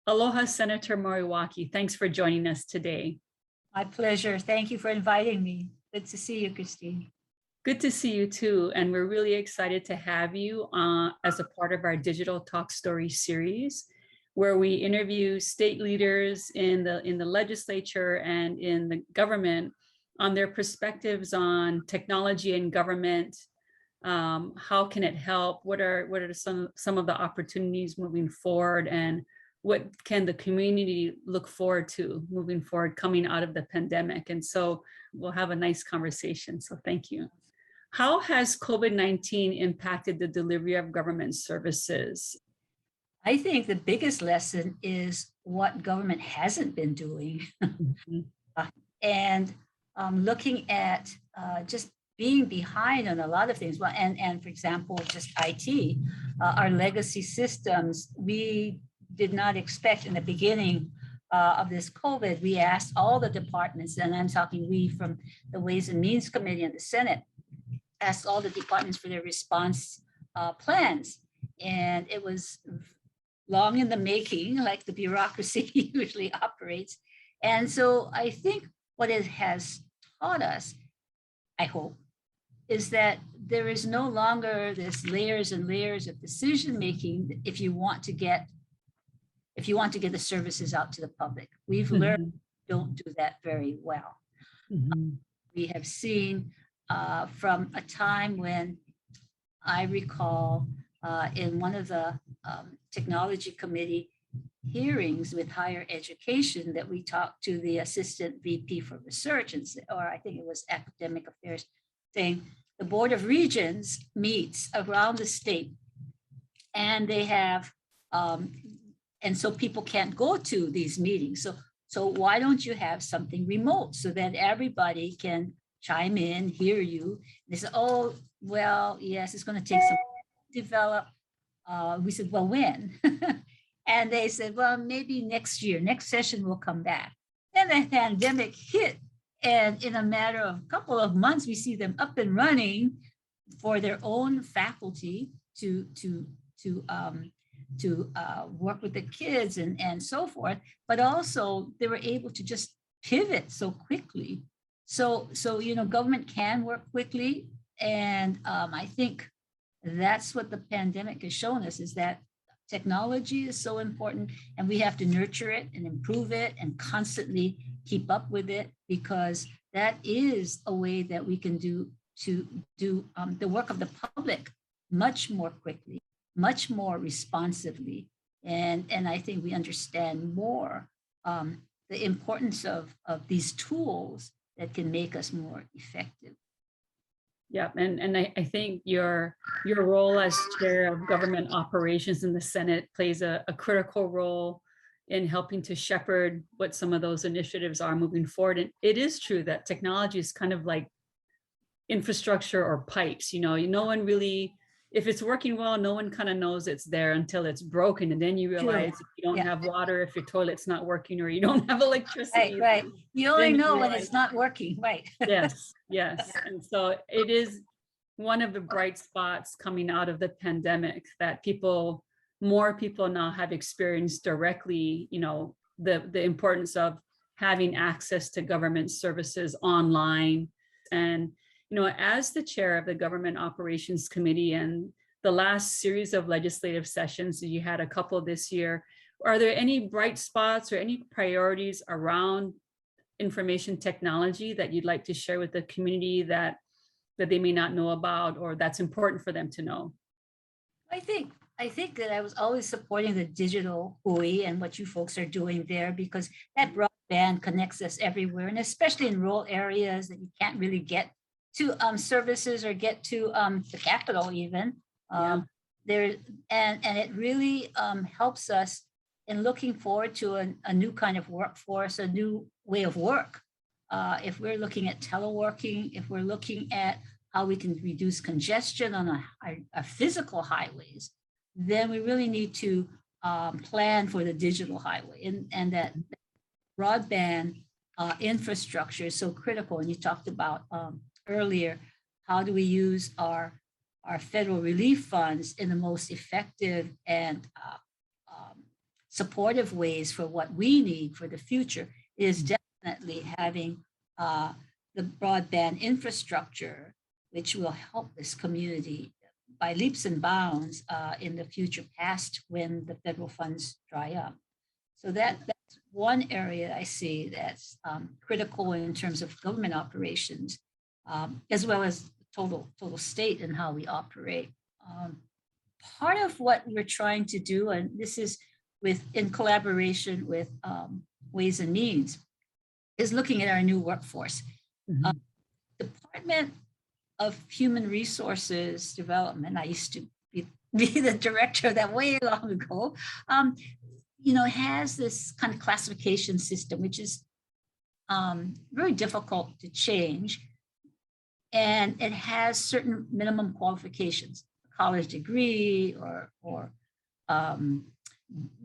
Aloha, Senator Moriwaki. Thanks for joining us today. My pleasure. Thank you for inviting me. Good to see you, Christine. Good to see you too. And we're really excited to have you as a part of our Digital Talk Story series, where we interview state leaders in the legislature and in the government on their perspectives on technology and government. How can it help? What are some of the opportunities moving forward, and what can the community look forward to moving forward coming out of the pandemic? And so we'll have a nice conversation. So thank you. How has COVID-19 impacted the delivery of government services? I think the biggest lesson is what government hasn't been doing. And looking at just being behind on a lot of things. Well, and for example, just IT, our legacy systems, we did not expect in the beginning of this COVID. We asked all the departments, and I'm talking we from the Ways and Means Committee in the Senate, asked all the departments for their response plans. And it was long in the making, like the bureaucracy usually operates. And so I think what it has taught us, I hope, is that there is no longer this layers and layers of decision making if you want to get the services out to the public. We've learned don't do that very well. We have seen from a time when I recall in one of the technology committee hearings with higher education that we talked to the assistant VP for research, or I think it was academic affairs, saying the Board of Regents meets around the state, and they have and so people can't go to these meetings. So why don't you have something remote so that everybody can chime in, hear you? They said, oh, well, yes, it's going to take some time to develop. We said, well, when? And they said, well, maybe next year, next session we'll come back. Then the pandemic hit. And in a matter of a couple of months, we see them up and running for their own faculty to work with the kids and so forth, but also they were able to just pivot so quickly. So government can work quickly, and I think that's what the pandemic has shown us, is that technology is so important, and we have to nurture it and improve it and constantly keep up with it, because that is a way that we can do the work of the public much more quickly, much more responsively. And I think we understand more the importance of these tools that can make us more effective. Yeah, and I think your role as chair of government operations in the Senate plays a critical role in helping to shepherd what some of those initiatives are moving forward. And it is true that technology is kind of like infrastructure or pipes. No one really, if it's working well, no one kind of knows it's there until it's broken. And then you realize if you don't have water, if your toilet's not working, or you don't have electricity. Right. You only know when it's not working, right? Yes. And so it is one of the bright spots coming out of the pandemic that more people now have experienced directly, the importance of having access to government services online. And as the chair of the Government Operations Committee and the last series of legislative sessions, you had a couple this year, are there any bright spots or any priorities around information technology that you'd like to share with the community that they may not know about, or that's important for them to know? I think that I was always supporting the digital HUI and what you folks are doing there, because that broadband connects us everywhere, and especially in rural areas that you can't really get to services or get to the capital even. There and it really helps us in looking forward to a new kind of workforce, a new way of work. If we're looking at teleworking, if we're looking at how we can reduce congestion on our physical highways, then we really need to plan for the digital highway, and that broadband infrastructure is so critical. And you talked about earlier, how do we use our federal relief funds in the most effective and supportive ways for what we need for the future is definitely having the broadband infrastructure, which will help this community by leaps and bounds in the future past when the federal funds dry up. So that's one area I see that's critical in terms of government operations, as well as total state and how we operate. Part of what we're trying to do, and this is in collaboration with Ways and Means, is looking at our new workforce. Mm-hmm. Department of Human Resources Development, I used to be the director of that way long ago, has this kind of classification system, which is very difficult to change. And it has certain minimum qualifications, college degree or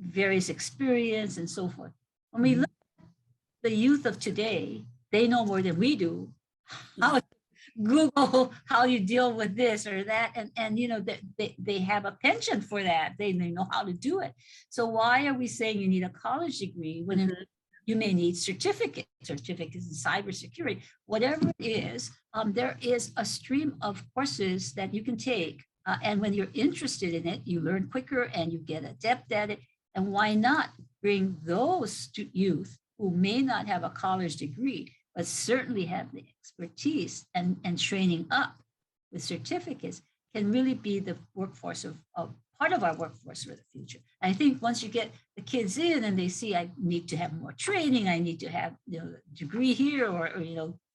various experience and so forth. When we look at the youth of today, they know more than we do how to Google how you deal with this or that, and they have a penchant for that. They know how to do it. So why are we saying you need a college degree when you may need certificates in cybersecurity, whatever it is? There is a stream of courses that you can take, and when you're interested in it, you learn quicker and you get adept at it. And why not bring those youth who may not have a college degree, but certainly have the expertise and training up with certificates, can really be the workforce of part of our workforce for the future. And I think once you get the kids in and they see, I need to have more training, I need to have a degree here or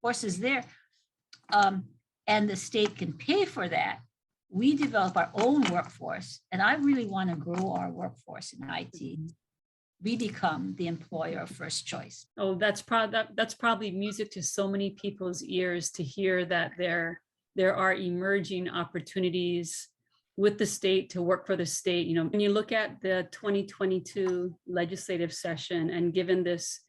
courses there, and the state can pay for that, we develop our own workforce. And I really want to grow our workforce in IT. We become the employer of first choice. Oh, that's probably music to so many people's ears to hear that there are emerging opportunities with the state to work for the state. When you look at the 2022 legislative session, and given this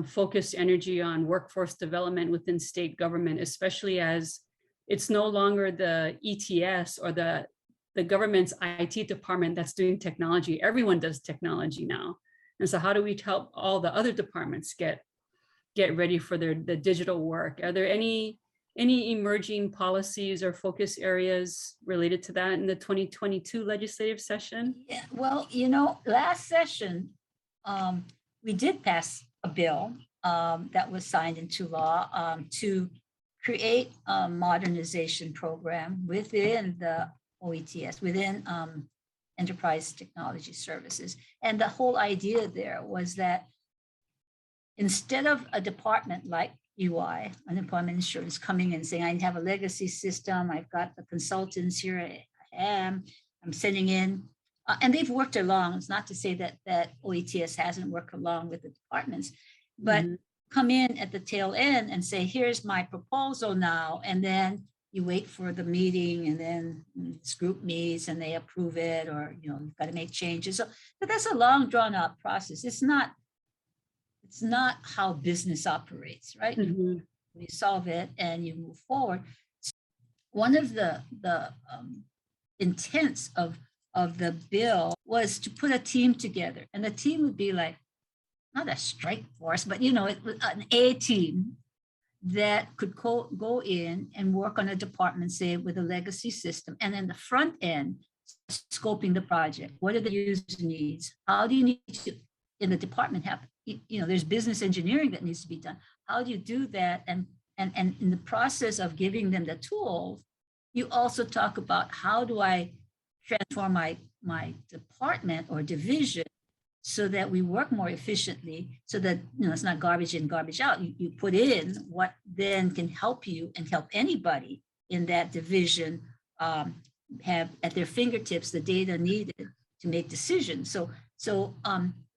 focused energy on workforce development within state government, especially as it's no longer the ETS or the government's IT department that's doing technology. Everyone does technology now. And so how do we help all the other departments get ready for the digital work? Are there any emerging policies or focus areas related to that in the 2022 legislative session? Yeah, well, last session, we did pass a bill that was signed into law to create a modernization program within the OETS, within Enterprise Technology Services. And the whole idea there was that instead of a department like UI, Unemployment Insurance, coming in saying, I have a legacy system, I've got the consultants here, I'm sending in, and they've worked along. It's not to say that OETS hasn't worked along with the departments, but come in at the tail end and say, here's my proposal now, and then you wait for the meeting, and then this group meets and they approve it, or you've got to make changes. So, but that's a long, drawn out process. It's not how business operates, right? You solve it and you move forward. One of the intents of the bill was to put a team together, and the team would be like not a strike force, but an A team that could go in and work on a department, say, with a legacy system, and then the front end scoping the project. What are the user needs? How do you need to, in the department, have, there's business engineering that needs to be done. How do you do that? And in the process of giving them the tools, you also talk about how do I transform my department or division so that we work more efficiently, so that it's not garbage in, garbage out. You put in what then can help you and help anybody in that division have at their fingertips the data needed to make decisions. So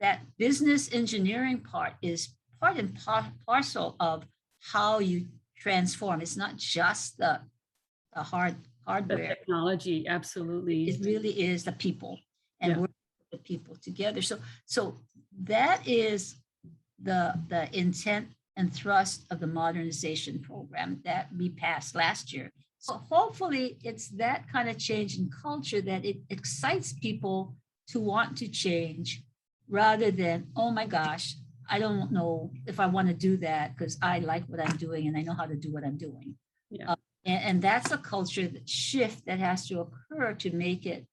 that business engineering part is part and parcel of how you transform. It's not just the hardware. The technology, absolutely. It really is the people and working with the people together. So that is the intent and thrust of the modernization program that we passed last year. So hopefully it's that kind of change in culture that it excites people to want to change rather than, oh my gosh, I don't know if I want to do that because I like what I'm doing and I know how to do what I'm doing. Yeah. And that's a culture shift that has to occur to make it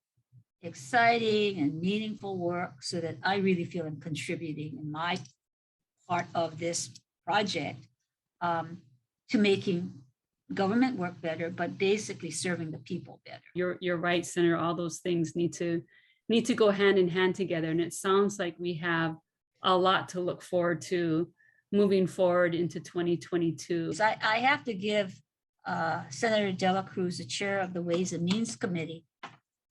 exciting and meaningful work so that I really feel I'm contributing in my part of this project to making government work better, but basically serving the people better. You're right, Senator. All those things need to go hand in hand together. And it sounds like we have a lot to look forward to moving forward into 2022. I have to give Senator Dela Cruz, the chair of the Ways and Means Committee,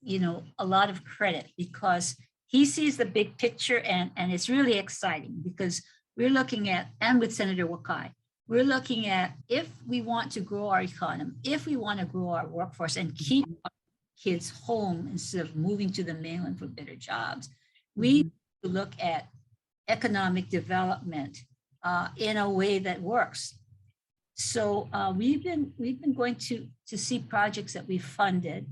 a lot of credit because he sees the big picture and it's really exciting because we're looking at, and with Senator Wakai, we're looking at if we want to grow our economy, if we want to grow our workforce and keep our kids home instead of moving to the mainland for better jobs, we need to look at economic development in a way that works. So we've been going to see projects that we've funded.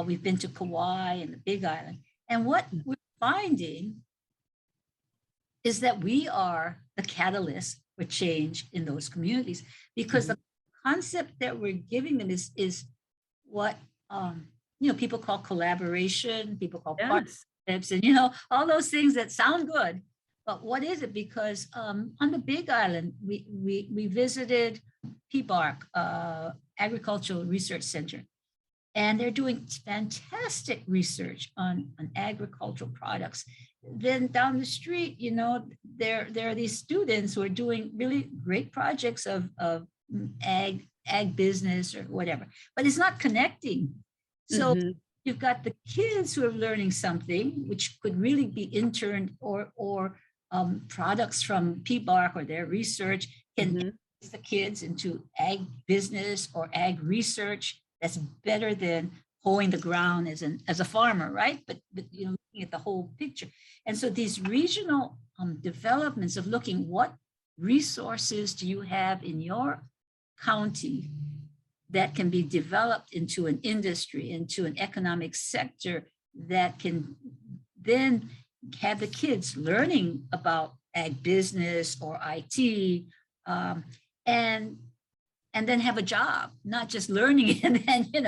We've been to Kauai and the Big Island. And what we're finding is that we are the catalyst for change in those communities because the concept that we're giving them is what people call collaboration, people call partnerships, and all those things that sound good. But what is it? Because on the Big Island, we visited PBARC, Agricultural Research Center, and they're doing fantastic research on agricultural products. Then down the street, there are these students who are doing really great projects of ag business or whatever, but it's not connecting. So you've got the kids who are learning something, which could really be interned or products from PBARC or their research can get the kids into ag business or ag research. That's better than hoeing the ground as a farmer, right? But looking at the whole picture. And so these regional developments of looking what resources do you have in your county that can be developed into an industry, into an economic sector that can then have the kids learning about ag business or IT, and then have a job, not just learning it and then,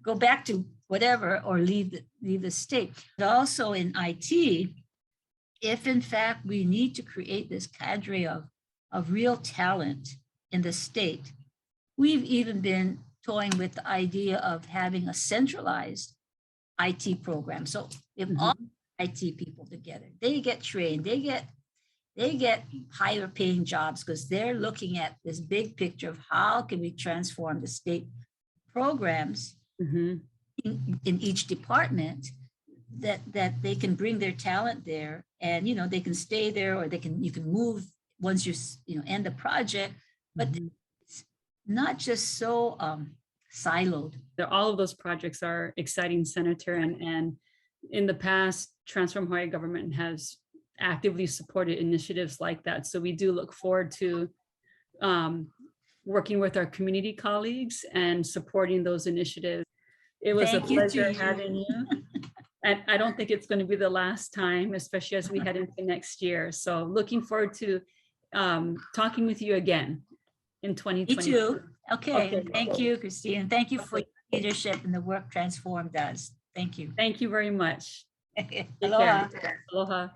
go back to whatever or leave the state. But also in IT, if in fact we need to create this cadre of real talent in the state, we've even been toying with the idea of having a centralized IT program. So if all IT people together, they get trained, they get higher paying jobs because they're looking at this big picture of how can we transform the state programs in each department that they can bring their talent there and they can stay there or you can move once you end the project, but it's not just so siloed. All of those projects are exciting, Senator, and in the past, Transform Hawaii government has actively supported initiatives like that. So we do look forward to working with our community colleagues and supporting those initiatives. It was a pleasure having you. And I don't think it's going to be the last time, especially as we head into next year. So looking forward to talking with you again in 2020. Me too. Okay. Thank you, Christine. Thank you for your leadership and the work Transform does. Thank you. Thank you very much. Aloha. Aloha.